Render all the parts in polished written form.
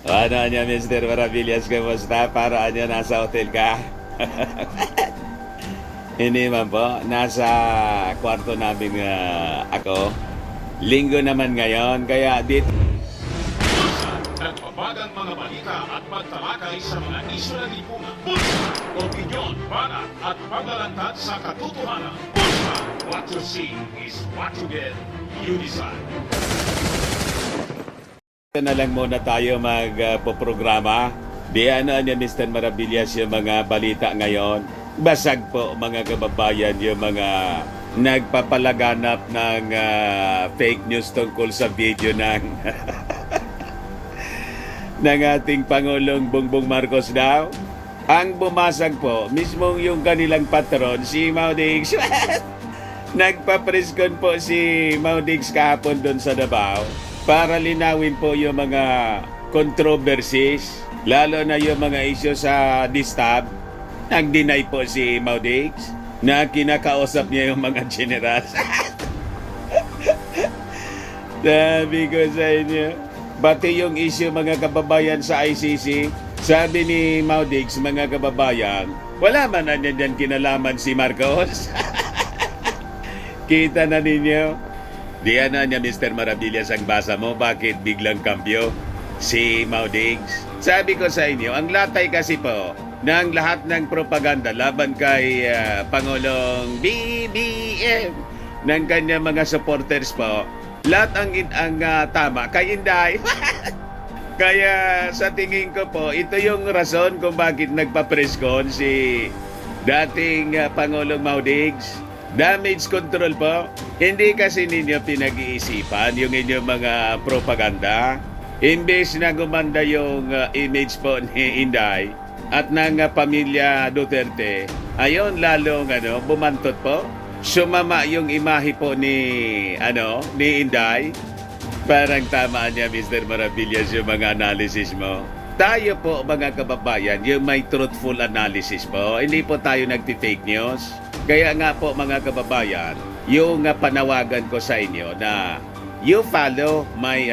Ano niya, Mr. Maravillas, kamusta? Para niya nasa hotel ka? Hindi man po, nasa kwarto namin ako. Linggo naman ngayon, kaya dito. Nagbabagang mga balita at pagtalakay sa mga isyu ng lipunan. Bulsa, opinyon, banat at paglalantad sa katotohanan. Bulsa, what you see is what you get. You decide. Na lang muna tayo magpoprograma. Di ano niya, Mr. Maravillas, yung mga balita ngayon. Basag po mga kababayan yung mga nagpapalaganap ng fake news tungkol sa video ng ng ating Pangulong Bongbong Marcos daw. Ang bumasag po, mismong yung kanilang patron, si Maudix. Nagpa-press-con po si Maudix kahapon doon sa Davao para linawin po yung mga controversies, lalo na yung mga issue sa distab. Nag-deny po si Maudix na kinakausap niya yung mga generals. Sabi ko sa inyo, pati yung issue mga kababayan sa ICC, sabi ni Maudix, mga kababayan, wala man na dyan kinalaman si Marcos. Kita na ninyo. Di ano niya, Mr. Maravillas, ang basa mo, bakit biglang kampyo si Maudix? Sabi ko sa inyo, ang latay kasi po ng lahat ng propaganda laban kay Pangulong BBM ng kanyang mga supporters po, lahat ang tama kay Inday. Kaya sa tingin ko po, ito yung rason kung bakit nagpa-press-con si dating Pangulong Maudix. Damage control po. Hindi kasi ninyo pinag-iisipan yung inyong mga propaganda. Imbes na gumanda yung image po ni Inday at ng pamilya Duterte, ayon lalong bumantot po. Sumama yung imahe po ni Inday. Parang tama niya, Mr. Maravillas, yung mga analysis mo. Tayo po mga kababayan, yung may truthful analysis po. Hindi po tayo nagti-fake news. Kaya nga po mga kababayan, yung panawagan ko sa inyo na you follow my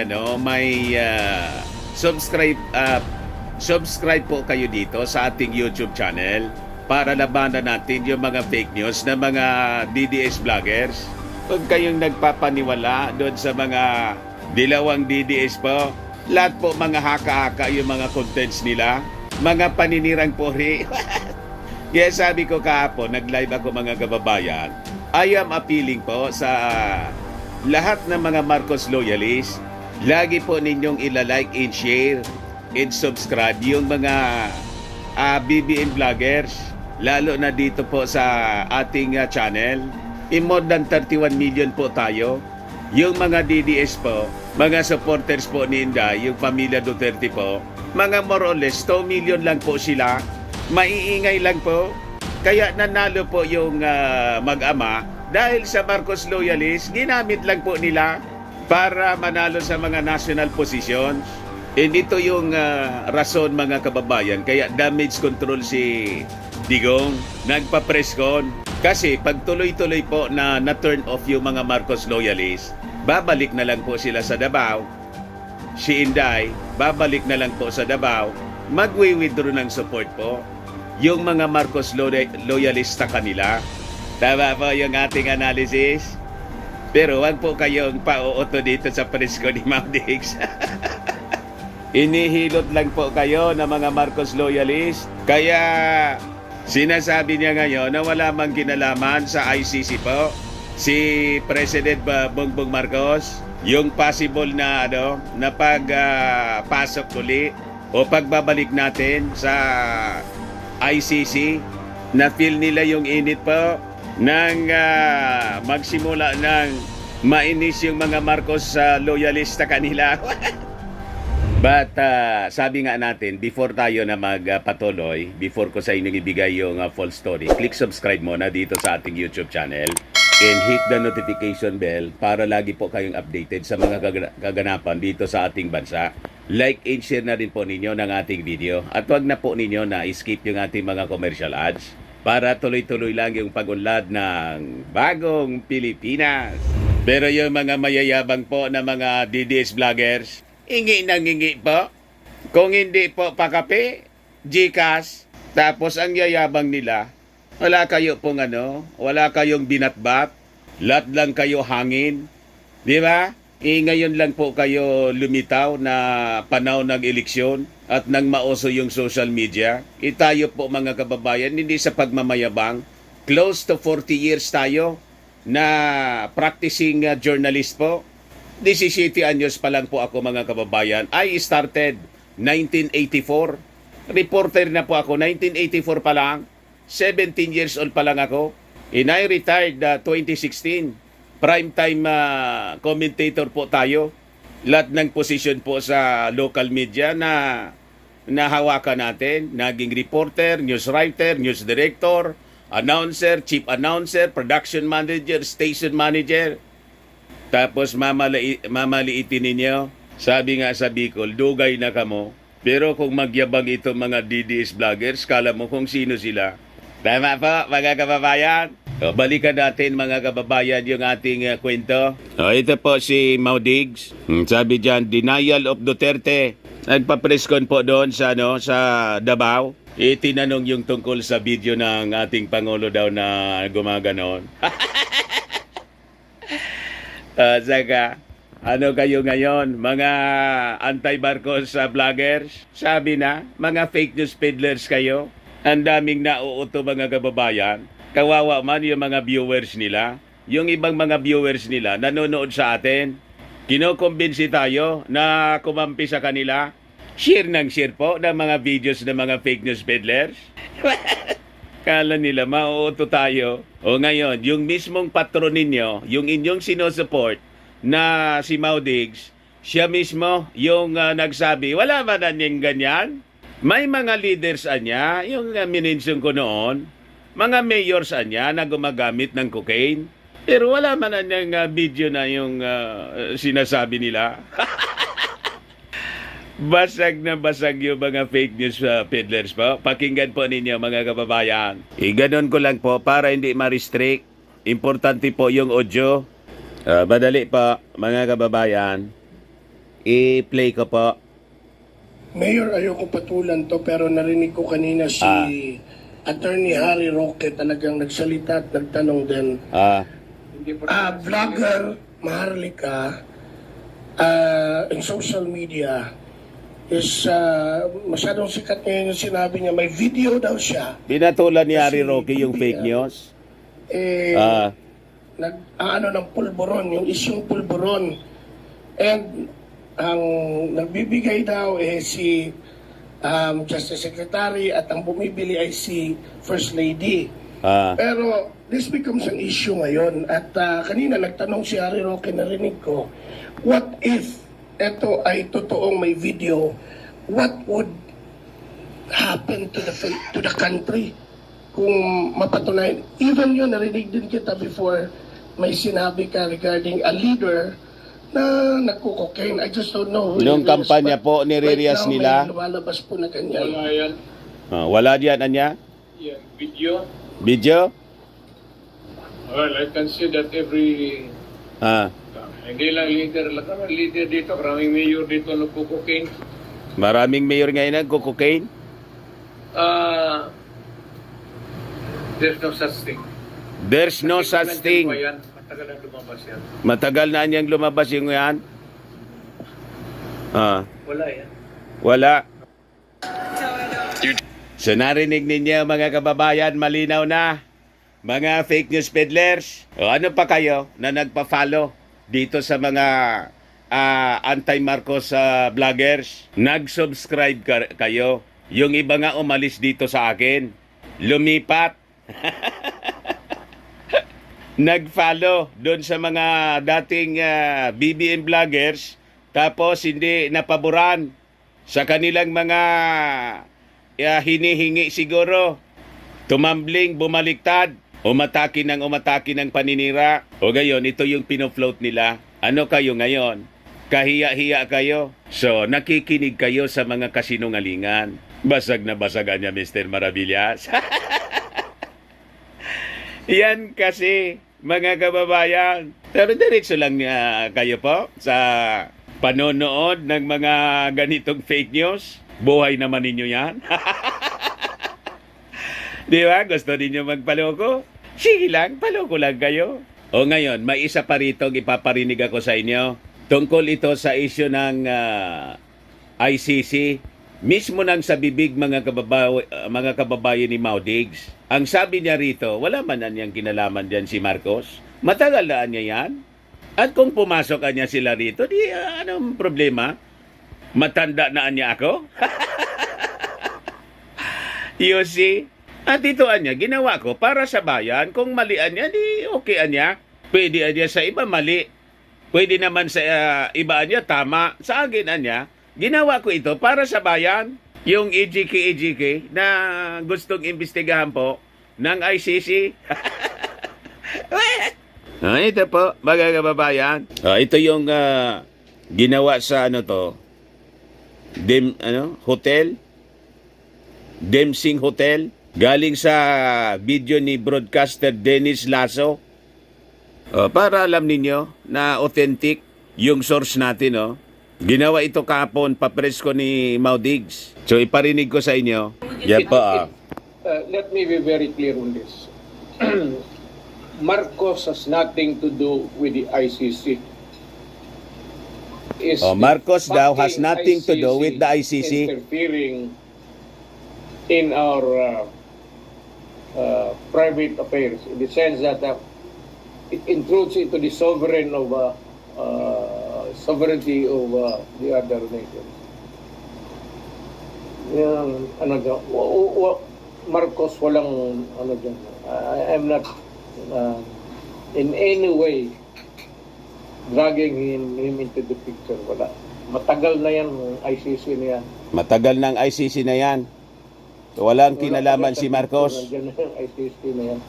subscribe po kayo dito sa ating YouTube channel para labanan natin yung mga fake news na mga DDS vloggers. Huwag kayong nagpapaniwala doon sa mga dilawang DDS po. Lahat po mga haka-haka yung mga contents nila, mga paninirang puri. Kaya sabi ko kahapon, nag-live ako mga kababayan, I am appealing po sa lahat ng mga Marcos loyalists. Lagi po ninyong ilalike and share and subscribe yung mga BBM vloggers, lalo na dito po sa ating channel. In more than 31 million po tayo. Yung mga DDS po, mga supporters po ni Inday, yung pamilya Duterte po, mga more or less 2 million lang po sila. Maiingay lang po. Kaya nanalo po yung mag-ama dahil sa Marcos loyalists, ginamit lang po nila para manalo sa mga national positions. And ito yung rason mga kababayan. Kaya damage control si Digong, nagpa-press-con. Kasi pag tuloy-tuloy po na turn off yung mga Marcos loyalists, babalik na lang po sila sa Davao. Si Inday, babalik na lang po sa Davao. Magwi-withdraw ng support po yung mga Marcos loyalista kanila. Tama po yung ating analysis. Pero wag po kayong pauuto dito sa presko ni Maudix. Inihilot lang po kayo ng mga Marcos loyalist. Kaya sinasabi niya ngayon na wala mang kinalaman sa ICC po si President Bongbong Marcos, yung possible na na pagpasok uli o pagbabalik natin sa ICC, na feel nila yung init po nang magsimula ng mainis yung mga Marcos loyalista kanila. But sabi nga natin, before tayo na magpatuloy, before ko sa inyong ibigay yung full story, click subscribe muna dito sa ating YouTube channel and hit the notification bell para lagi po kayong updated sa mga kaganapan dito sa ating bansa. Like and share na rin po ninyo ng ating video. At wag na po ninyo na skip yung ating mga commercial ads para tuloy-tuloy lang yung pag-unlad ng bagong Pilipinas. Pero yung mga mayayabang po na mga DDS vloggers, ingi po. Kung hindi po pakape, GCash, tapos ang yayabang nila, wala kayo pong wala kayong binatbat, lahat lang kayo hangin. Di ba? Ngayon lang po kayo lumitaw na panahon ng eleksyon at nang mauso yung social media. Tayo po mga kababayan, hindi sa pagmamayabang, close to 40 years tayo na practicing journalist po. 17 anyos pa lang po ako mga kababayan. I started 1984. Reporter na po ako, 1984 pa lang. 17 years old pa lang ako. And I retired 2016. Primetime commentator po tayo. Lahat ng position po sa local media na nahawakan natin. Naging reporter, news writer, news director, announcer, chief announcer, production manager, station manager. Tapos mamaliitin ninyo. Sabi nga sa Bicol, dugay na kamo. Pero kung magyabang itong mga DDS vloggers, kala mo kung sino sila. Tama po, mga kababayan. O, balikan natin mga kababayan yung ating kwento. O, ito po si Maudigs. Sabi dyan, denial of Duterte. Nagpa-press con po doon sa Davao. Tinanong yung tungkol sa video ng ating Pangulo daw na gumaganon. Saka, ano kayo ngayon, mga anti-Marcos vloggers? Sabi na, mga fake news peddlers kayo. Ang daming nauuto mga kababayan. Kawawa man yung mga viewers nila. Yung ibang mga viewers nila nanonood sa atin. Kinokumbinsi tayo na kumampi sa kanila. Share ng share po ng mga videos ng mga fake news peddlers. Kala nila mauuto tayo. O ngayon, yung mismong patron ninyo, yung inyong sinusupport na si Maudigs, siya mismo yung nagsabi, wala ba na niyang ganyan? May mga leaders anya, yung minensyon ko noon, mga mayors anya na gumagamit ng cocaine. Pero wala man niyang video na yung sinasabi nila. Basag na basag yung mga fake news peddlers po. Pakinggan po ninyo mga kababayan. Ganon ko lang po para hindi ma-restrict. Importante po yung audio. Madali po mga kababayan. I-play ko po. Mayor, ayoko patulan to pero narinig ko kanina si Attorney Harry Roque talagang nagsalita at nagtanong din. Vlogger Maharlika in social media is masyadong sikat ngayon yung sinabi niya. May video daw siya. Pinatulan ni Harry Roque yung fake news. Ano ng pulburon, yung isyong pulburon. And ang nagbibigay daw si Justice Secretary at ang bumibili ay si First Lady. Pero this becomes an issue ngayon. At kanina nagtanong si Harry Roque, narinig ko, what if ito ay totoong may video, what would happen to the country kung mapatunayan? Even yun, narinig din kita before, may sinabi ka regarding a leader na nagko-cocaine. I just don't know. Yung kampanya po, nire-reas nila. May lumalabas po na ganyan. Wala yan. Wala diyan, Anya? Yan, video. Video? Well, I can see that every... hindi lang leader. Lahat leader dito. Maraming mayor dito nagko-cocaine. Maraming mayor ngayon nagko-cocaine? There's no such thing. There's no such thing. Matagal na lumabas yan. Matagal na niyang lumabas yung yan? Wala yan. Wala. So narinig ninyo mga kababayan, malinaw na. Mga fake news peddlers. O ano pa kayo na nagpa-follow dito sa mga anti-Marcos vloggers? Nag-subscribe kayo. Yung iba nga umalis dito sa akin. Lumipat. Nag-follow doon sa mga dating BBM vloggers, tapos hindi napaboran sa kanilang mga hinihingi siguro. Tumambling, bumaliktad, umatake ng paninira. O gayon, ito yung pinofloat nila. Ano kayo ngayon? Kahiya-hiya kayo. So, nakikinig kayo sa mga kasinungalingan. Basag na basagan niya, Mr. Maravillas. Yan kasi, mga kababayan. Pero diretso lang kayo po sa panonood ng mga ganitong fake news? Buhay naman ninyo yan. Di ba? Gusto ninyo magpaloko? Sige lang, paloko lang kayo. O ngayon, may isa pa rito ipaparinig ako sa inyo. Tungkol ito sa isyu ng ICC. Mismo nang sa bibig mga kababayan ni Maudigs. Ang sabi niya rito, wala man na niyang kinalaman dyan si Marcos. Matagal na niya yan. At kung pumasok niya sila rito, di anong problema? Matanda na niya ako? You see? At ito niya, ginawa ko para sa bayan. Kung malian niya, di okay niya. Pwede niya sa iba mali. Pwede naman sa iba niya tama. Sa akin niya, ginawa ko ito para sa bayan. Yung EJK na gustong imbestigahan po ng ICC. Ito po, mga kababayan. Ito yung ginawa sa hotel. Demsing Hotel. Galing sa video ni broadcaster Dennis Lasso. Para alam ninyo na authentic yung source natin. Ginawa ito kahapon, papresko ni Maudigs. So iparinig ko sa inyo. Yan po. Let me be very clear on this. Marcos has nothing to do with the ICC. Marcos daw has nothing to do with the ICC. Interfering in our private affairs, in the sense that it intrudes into the sovereignty of the other nations. Marcos walang dyan. I'm not in any way dragging him into the picture. Wala. Matagal na yan, ICC na yan. Matagal ng ICC na yan. So, walang kinalaman si Marcos. Nandiyan na yung ICC na yan.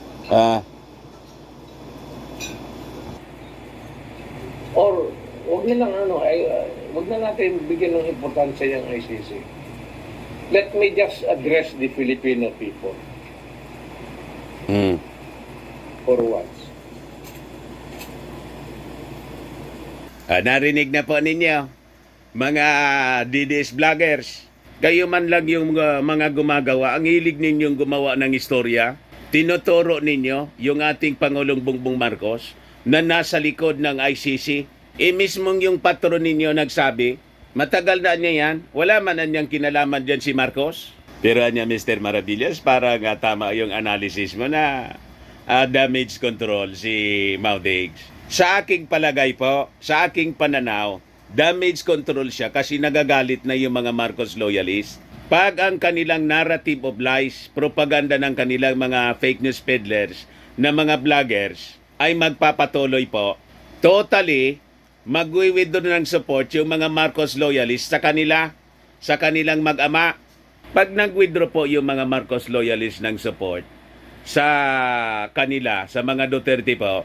Or, wag na natin bigyan ng importansya yung ICC. Let me just address the Filipino people. For once. Narinig na po ninyo, mga DDS vloggers. Kayo man lang yung mga gumagawa, ang hilig ninyong gumawa ng istorya, tinuturo ninyo yung ating Pangulong Bongbong Marcos na nasa likod ng ICC. Mismong yung patron ninyo nagsabi, matagal na niya yan, wala man na niyang kinalaman dyan si Marcos. Pero niya, Mr. Maravillas, para nga tama yung analysis mo na damage control si Maudigs. Sa aking palagay po, sa aking pananaw, damage control siya kasi nagagalit na yung mga Marcos loyalists. Pag ang kanilang narrative of lies, propaganda ng kanilang mga fake news peddlers na mga vloggers ay magpapatuloy po, totally magwi-withdraw ng support yung mga Marcos loyalists sa kanilang mag-ama. Pag nag-withdraw po yung mga Marcos loyalists ng support sa kanila, sa mga Duterte po,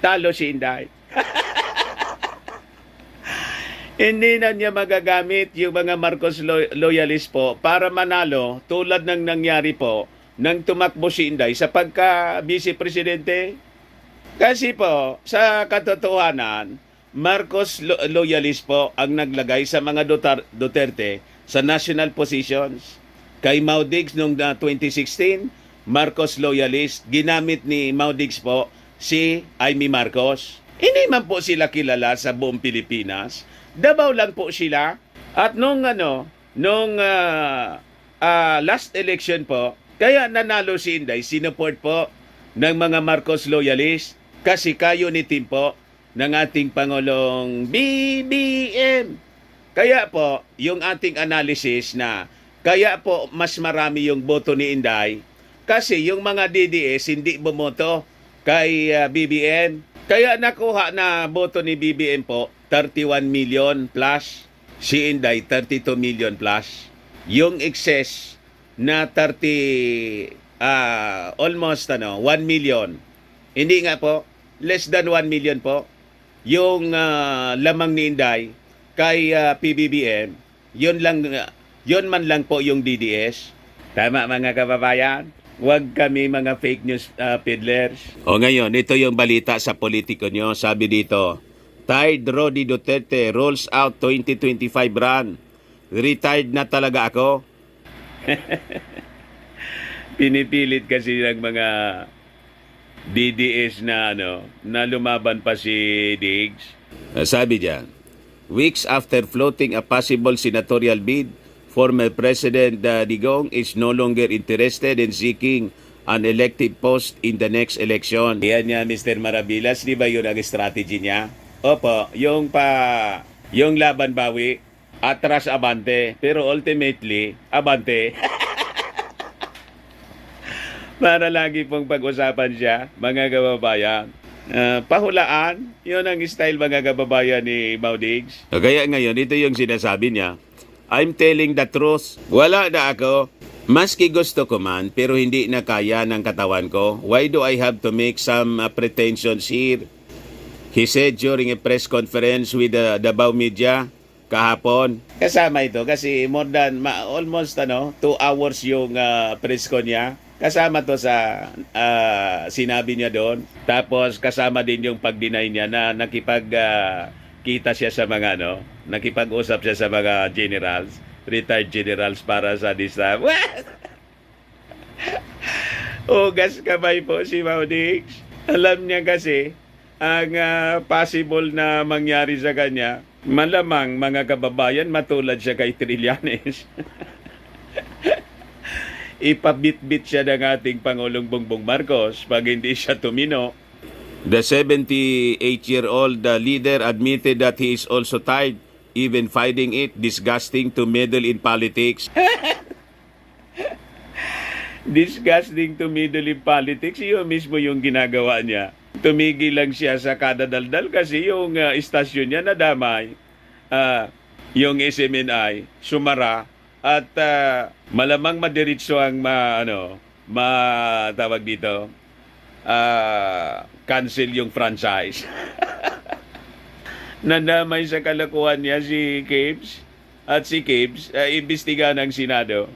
talo si Inday. Hindi na niya magagamit yung mga Marcos loyalist po para manalo tulad ng nangyari po nang tumakbo si Inday sa pagka-vice presidente. Kasi po, sa katotohanan, Marcos loyalist po ang naglagay sa mga Duterte sa national positions. Kay Maudigs noong 2016, Marcos loyalist, ginamit ni Maudigs po si Amy Marcos. Hindi man po sila kilala sa buong Pilipinas. Davao lang po sila. At nung last election po, kaya nanalo si Inday, sinuport po ng mga Marcos loyalists kasi ka-unity po ng ating Pangulong BBM. Kaya po, yung ating analysis na kaya po mas marami yung boto ni Inday kasi yung mga DDS hindi bumoto kay BBM. Kaya nakuha na boto ni BBM po 31 million plus, si Inday 32 million plus. Yung excess na almost 1 million. Hindi nga po, less than 1 million po. Yung lamang ni Inday kay PBBM, yun man lang po yung DDS. Tama mga kababayan? Huwag kami mga fake news peddlers. O ngayon, ito yung balita sa politiko nyo. Sabi dito, Retired Rodi Duterte rolls out 2025 run. Retired na talaga ako. Pinipilit kasi ng mga DDS na na lumaban pa si Diggs. Sabi diyan, weeks after floating a possible senatorial bid, former President Digong is no longer interested in seeking an elected post in the next election. Yan niya, Mr. Marabilas, di ba yun ang strategy niya? Opo, yung laban bawi, atras abante, pero ultimately, abante. Para lagi pong pag-usapan siya, mga kababayan. Pahulaan, yun ang style mga kababayan ni Mau Diggs. Kaya ngayon, ito yung sinasabi niya, I'm telling the truth. Wala na ako. Maski gusto ko man, pero hindi na kaya ng katawan ko. Why do I have to make some pretensions here? He said during a press conference with the Davao media kahapon. Kasama ito kasi more than almost 2 hours yung press con niya. Kasama to sa sinabi niya doon. Tapos kasama din yung pag-deny niya na nakipag-kita siya sa mga nakipag-usap siya sa mga generals, retired generals para sa disab. Ugas kamay po si Mau Diggs. Alam niya kasi ang possible na mangyari sa kanya. Malamang mga kababayan matulad siya kay Trillanes. Ipabit-bit siya ng ating Pangulong Bongbong Marcos pag hindi siya tumino. The 78-year-old leader admitted that he is also tired, even finding it disgusting to meddle in politics. Disgusting to meddle in politics, yun mismo yung ginagawa niya. Tumigil lang siya sa kadadaldal kasi yung istasyon niya nadamay. Yung SMNI, sumara, at malamang madiritso ang tawag dito, cancel yung franchise. Nadamay sa kalakuhan niya si Gibbs at si Gibbs imbestiga ng Senado.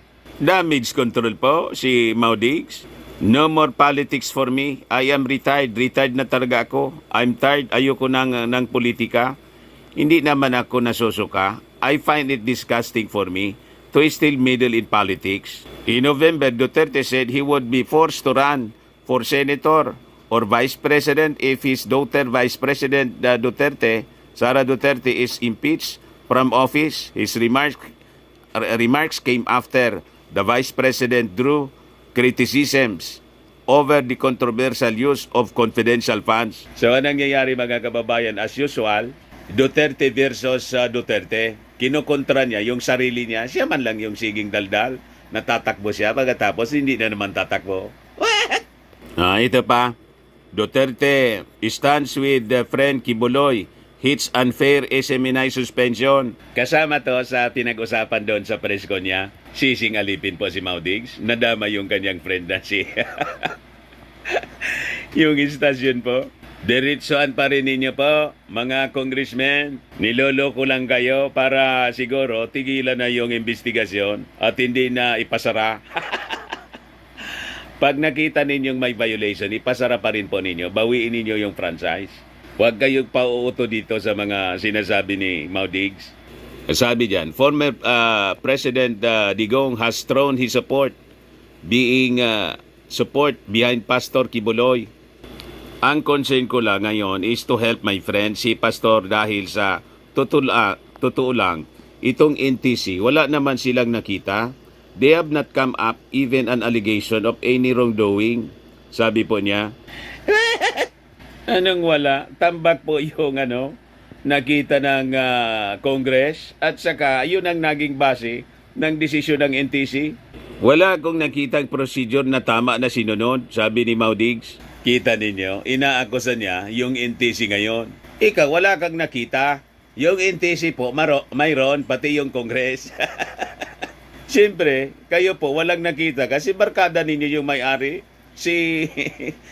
Damage control po si Mau Diggs. No more politics for me. I am retired. Retired na talaga ako. I'm tired. Ayoko ng politika. Hindi naman ako nasusuka. I find it disgusting for me to still meddle in politics. In November, Duterte said he would be forced to run for senator or vice president if his daughter, Vice President Duterte, Sara Duterte, is impeached from office. His remarks came after the vice president drew criticisms over the controversial use of confidential funds. So anong nangyayari mga kababayan? As usual, Duterte versus Duterte. Kinukontra niya yung sarili niya. Siya man lang yung siging daldal. Natatakbo siya pagkatapos hindi na naman tatakbo. Ito pa. Duterte stands with friend Kibuloy. Hits unfair SMNI suspension. Kasama to sa pinag-usapan doon sa press con niya. Sising alipin po si Mau Diggs. Nadama yung kanyang friend na si yung istasyon po. Diretsoan pa rin ninyo po, mga congressmen. Niloloko lang kayo para siguro tigilan na yung investigasyon at hindi na ipasara. Pag nakita ninyong may violation, ipasara pa rin po ninyo. Bawiin ninyo yung franchise. Huwag kayong pauuto dito sa mga sinasabi ni Mau Diggs. Sabi dyan, former President Digong has thrown his support behind Pastor Kibuloy. Ang concern ko lang ngayon is to help my friend, si Pastor, dahil sa totoo lang, itong NTC, wala naman silang nakita. They have not come up even an allegation of any wrongdoing. Sabi po niya. Anong wala? Tambak po yung nakita ng Congress at saka yun ang naging base ng desisyon ng NTC. Wala akong nakitang procedure na tama na sinunod, sabi ni Mau Diggs. Kita ninyo, inaakusa niya yung NTC ngayon. Ikaw, wala kang nakita. Yung NTC po, mayroon, pati yung Congress. Siyempre, kayo po walang nakita kasi barkada ninyo yung may-ari. Si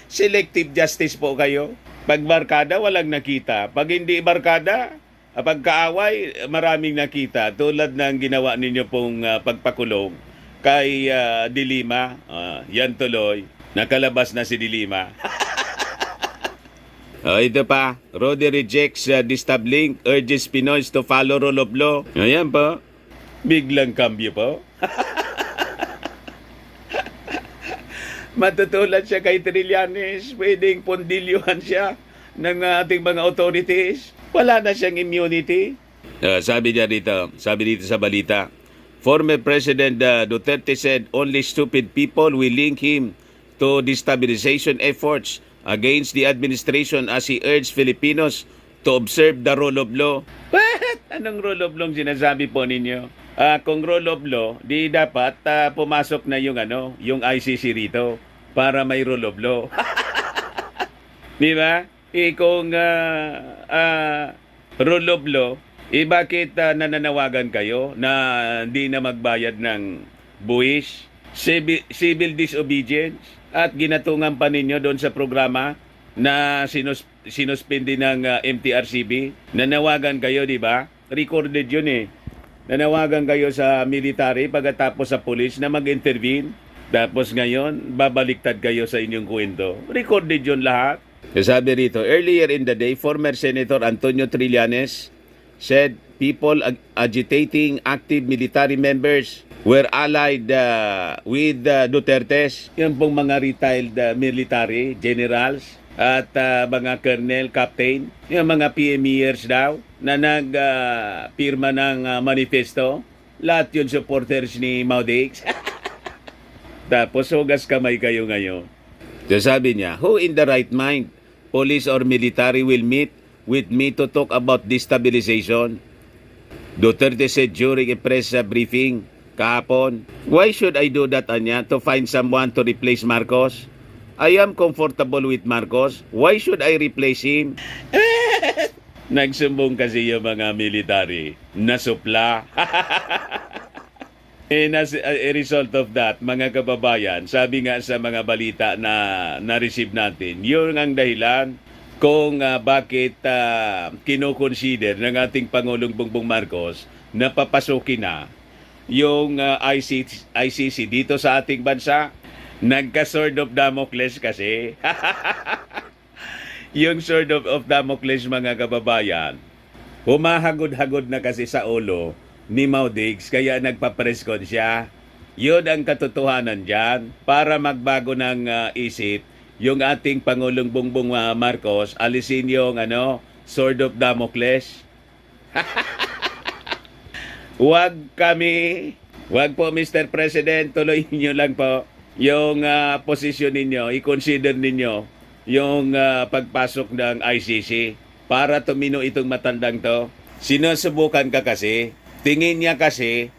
selective justice po kayo. Pag barkada, walang nakita. Pag hindi barkada, pagkaaway, maraming nakita. Tulad ng ginawa ninyo pong pagpakulong kay Dilima. Yan tuloy. Nakalabas na si Dilima. Ito pa, Rodi rejects distabling, urges Pinoys to follow rule of law. Ayan po, biglang kambyo po. Matutulad siya kay Trillanes, pwedeng pondilyuhan siya ng ating mga authorities. Wala na siyang immunity. Sabi dito sa balita, former President Duterte said only stupid people will link him to destabilization efforts against the administration as he urged Filipinos to observe the rule of law. What? Anong rule of law sinasabi po ninyo? Kung rule of law, di dapat pumasok na yung ICC rito para may rule of law. Di ba? Kung rule of law, bakit nananawagan kayo na hindi na magbayad ng buwis? Civil disobedience? At ginatungan pa ninyo doon sa programa na sinuspindi ng MTRCB? Nanawagan kayo, di ba? Recorded yun eh. Nanawagan kayo sa military pagkatapos sa police na mag-intervene. Tapos ngayon, babaliktad kayo sa inyong kwento. Recorded yun lahat. Sabi rito, earlier in the day, former Senator Antonio Trillanes said people agitating active military members were allied with Duterte's. Yung pong mga retired military generals at mga colonel, captain, yung mga PMEers daw na nagpirma ng manifesto. Lahat yun supporters ni Maudix. Tapos hugas kamay kayo ngayon. So sabi niya, who in the right mind, police or military, will meet with me to talk about destabilization? Duterte said during a press briefing kahapon, why should I do that, Anya, to find someone to replace Marcos? I am comfortable with Marcos. Why should I replace him? Nagsumbong kasi yung mga military na supla. As a result of that, mga kababayan, sabi nga sa mga balita na na-receive natin, yun ang dahilan kung bakit kinoconsider ng ating Pangulong Bongbong Marcos na papasukin na yung ICC dito sa ating bansa. Nagka-sword of Damocles kasi. Yung sword of Damocles, mga kababayan, humahagod-hagod na kasi sa ulo ni Maudix, kaya nagpa-press con siya. Yun ang katotohanan dyan. Para magbago ng isip, yung ating Pangulong Bongbong Marcos, alisin yung sword of Damocles. Wag po Mr. President, tuloy nyo lang po yung posisyon ninyo, i-consider ninyo yung pagpasok ng ICC para tumino itong matandang to. Sinusubukan ka kasi, tingin niya kasi,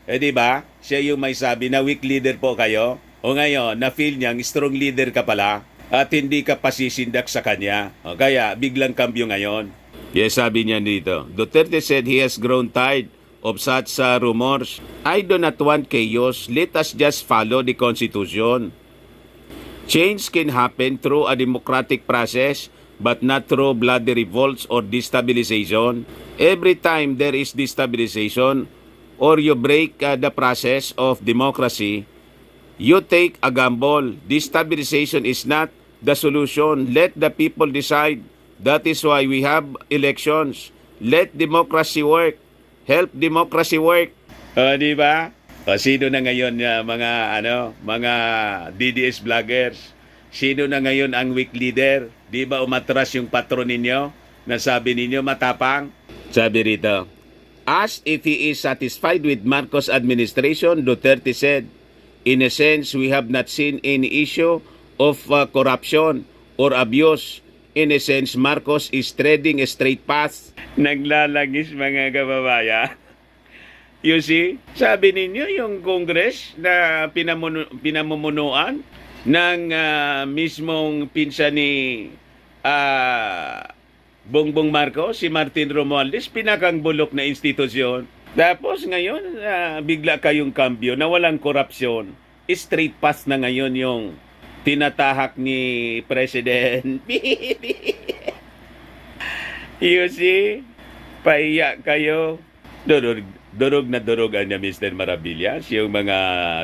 di ba, siya yung may sabi na weak leader po kayo. O ngayon, na-feel niyang strong leader ka pala at hindi ka pasisindak sa kanya. O kaya, biglang kambyo ngayon. Yes, sabi niya dito, Duterte said he has grown tired of such rumors. I do not want chaos. Let us just follow the Constitution. Change can happen through a democratic process, but not through bloody revolts or destabilization. Every time there is destabilization or you break the process of democracy, you take a gamble. Destabilization is not the solution. Let the people decide. That is why we have elections. Let democracy work. Help democracy work. Di ba? Sino na ngayon mga DDS vloggers? Sino na ngayon ang weak leader? Di ba umatras yung patron ninyo? Nasabi ninyo matapang? Sabi rito, asked if he is satisfied with Marcos administration, Duterte said, in a sense, we have not seen any issue of corruption or abuse. In a sense, Marcos is treading a straight path. Naglalagis, mga kababayan. You see, sabi ninyo yung Congress na pinamumunuan ng mismong pinsan ni Bongbong Marcos, si Martin Romualdez, pinakang bulok na institusyon. Tapos ngayon, bigla kayong kambyo na walang korupsyon. Straight path na ngayon yung tinatahak ni President. You see, paiyak kayo. Durog na durog niya, Mr. Maravillas, yung mga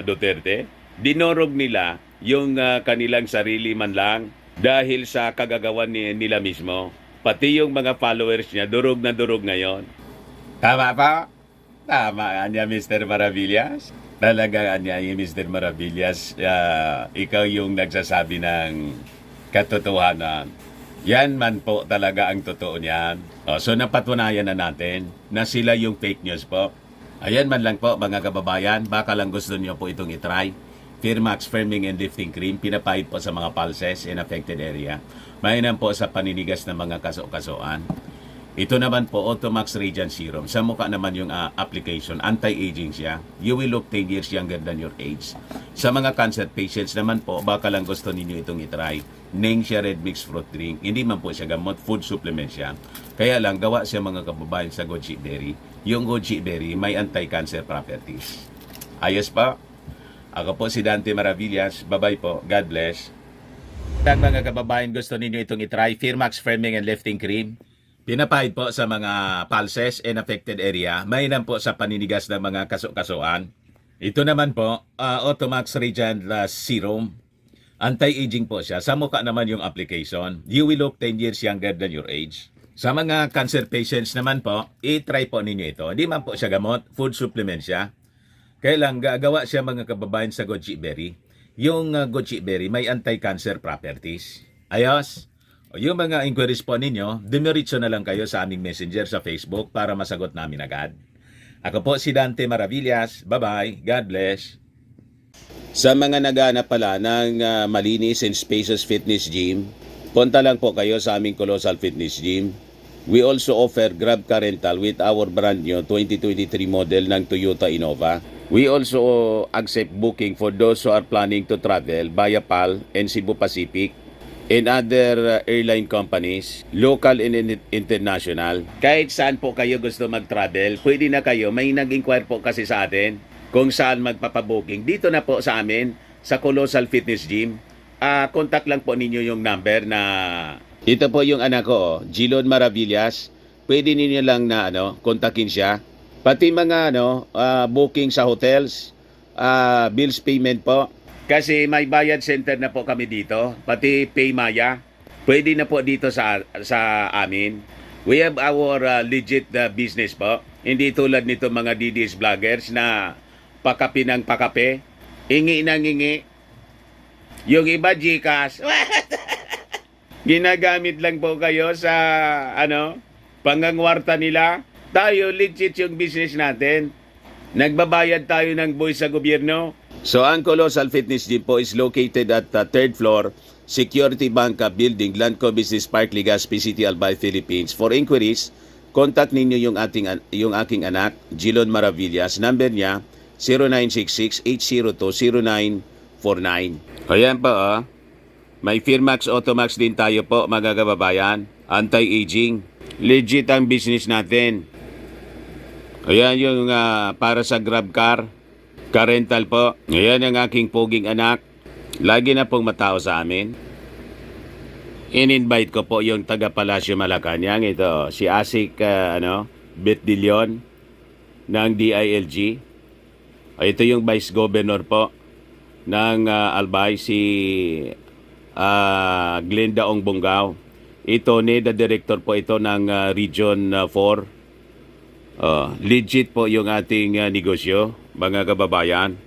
Duterte. Dinorog nila yung kanilang sarili man lang. dahil sa kagagawan nila mismo. Pati yung mga followers niya, durog na durog ngayon. Tama pa? Tama niya, Mr. Maravillas. Talaga niya, Mr. Maravillas, ikaw yung nagsasabi ng katotohanan. Yan man po talaga ang totoo niyan. So napatunayan na natin na sila yung fake news po. Ayan man lang po mga kababayan, baka lang gusto niyo po itong itry. Firmax Firming and Lifting Cream, pinapahid po sa mga pulses in affected area. Mainam po sa paninigas ng mga kaso-kasoan. Ito naman po, Automax Radiant Serum. Sa mukha naman yung application, anti-aging siya. You will look 10 years younger than your age. Sa mga cancer patients naman po, baka lang gusto ninyo itong itry. Ning siya red mixed fruit drink. Hindi man po siya gamot, food supplement siya. Kaya lang, gawa siya mga kababayan sa goji berry. Yung goji berry may anti-cancer properties. Ayos pa? Ako po si Dante Maravillas. Bye-bye po. God bless. Mga kababayan, gusto ninyo itong itry, Firmax Firming and Lifting Cream. Pinapahid po sa mga pulses and affected area. Mainam po sa paninigas ng mga kaso-kasoan. Ito naman po, Automax Radiant Serum. Anti-aging po siya. Sa mukha naman yung application. You will look 10 years younger than your age. Sa mga cancer patients naman po, i-try po ninyo ito. Hindi man po siya gamot, food supplement siya. Kailang gagawa siya mga kababayan sa goji berry. Yung goji berry may anti-cancer properties. Ayos? O yung mga inquiries po ninyo, dumiretso na lang kayo sa aming messenger sa Facebook para masagot namin agad. Ako po si Dante Maravillas. Bye-bye. God bless. Sa mga naghahanap pala ng malinis and spacious fitness gym, punta lang po kayo sa aming Colossal Fitness Gym. We also offer Grab Car Rental with our brand new 2023 model ng Toyota Innova. We also accept booking for those who are planning to travel via PAL and Cebu Pacific and other airline companies, local and international. Kahit saan po kayo gusto mag-travel, pwede na kayo. May nag-inquire po kasi sa atin kung saan magpapabooking. Dito na po sa amin, sa Colossal Fitness Gym. Contact lang po ninyo yung number na... Ito po yung anak ko, Gilon Maravillas. Pwede ninyo lang na kontakin siya. Pati mga booking sa hotels, bills payment po. Kasi may bayad center na po kami dito, pati Paymaya. Pwede na po dito sa amin. We have our legit business po. Hindi tulad nito mga DDS vloggers na pakapi ng pakape, ingi ng ingi. Yung iba Gcash. Ginagamit lang po kayo sa pangangwarta nila. Tayo legit yung business natin. Nagbabayad tayo ng buwis sa gobyerno. So ang Colossal Fitness Gym po is located at 3rd floor, Security Banca Building, Landco Business Park, Legazpi City, Albay, Philippines. For inquiries, contact ninyo yung aking anak, Gilon Maravillas. Number niya 0966-802-0949. Ayan po May Firmax Automax din tayo po mga kababayan. Anti-aging. Legit ang business natin. Ayan yung para sa Grab Car. Car rental po. Ayan ang aking poging anak. Lagi na pong matao sa amin. In-invite ko po yung taga Palacio Malacanang. Ito, si Asik Betdilion ng DILG. Ito yung Vice Governor po ng Albay, si Glenda Ong Bongao. Ito, NEDA Director po ito ng Region 4. Legit po yung ating negosyo, mga kababayan.